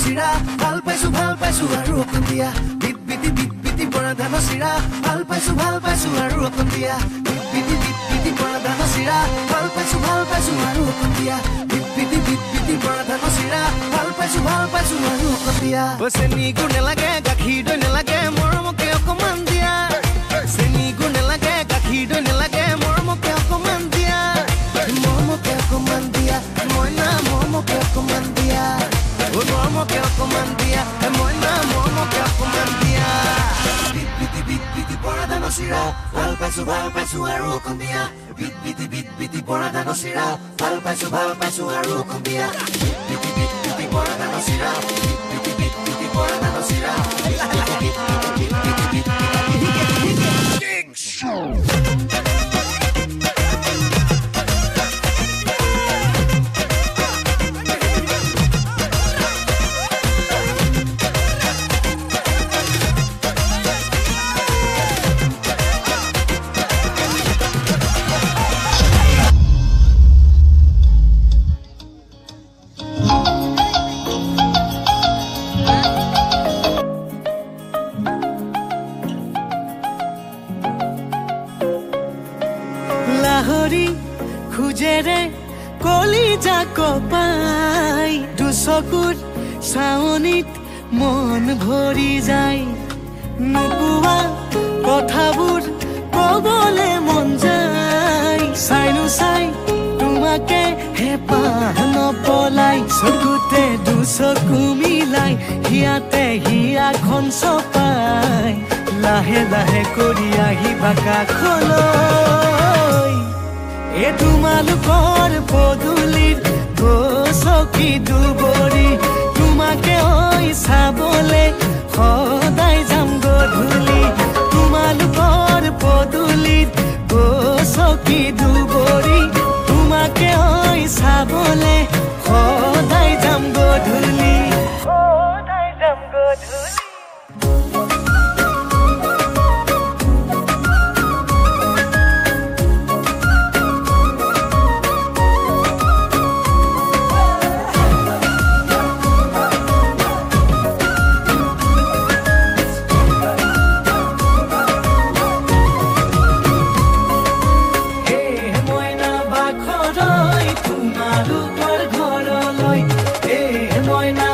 চিৰা ভাল পাইছো আৰু অকণ দিয়া বিট বিটি পৰা ধান চিৰা ভাল পাইছো আৰু অকণ দিয়া বিট বিটি পৰা ধান চিৰা ভাল পাইছো আৰু অকণ দিয়া বিট বিটি পৰা ধান চিৰা ভাল পাইছো আৰু অকণ দিয়া চেনি গুৰ নেলাগে গাখীৰ দৈ নেলাগে মৰমকে অকমান দিয়া চেনি গুৰ নেলাগে গাখীৰ দৈ নেলাগে মৰমকে অকমান দিয়া মইনা মৰমকে অকমান দিয়া মৰমকে অকমান দিয়া মইনা মৰমকে অকমান দিয়া বিট বিটি পৰা ধান চিৰা ভাল পাইছো আৰু অকণ দিয়া বিট বিটি পৰা ধান চিৰা ভাল পাইছো আৰু অকণ দিয়া বিট বিটি পৰা ধান চিৰা বিট বিটি পৰা ধান চিৰা লাহৰি খুজেৰে কলিজা কপাই দুচকুৰ চাৱনিত মন ভৰি যায় নোকোৱা কথাবোৰ কবলে মন যায় চাই তোমাকে হেঁপাহ নপলাই চকুতে দুচকু মিলাই হিয়াখন চপাই লাহে লাহে কৰি আহিবা কাষলৈ এ তোমালোকৰ পদূলিত গছকি দুবৰি তোমাকে চাবলে সদায় যাম গধূলি তোমালোকৰ পদূলিত গছকি দুবৰি তোমাকে চাবলে সদায় যাম গধূলি তোমালোকৰ ঘৰলৈ মইনা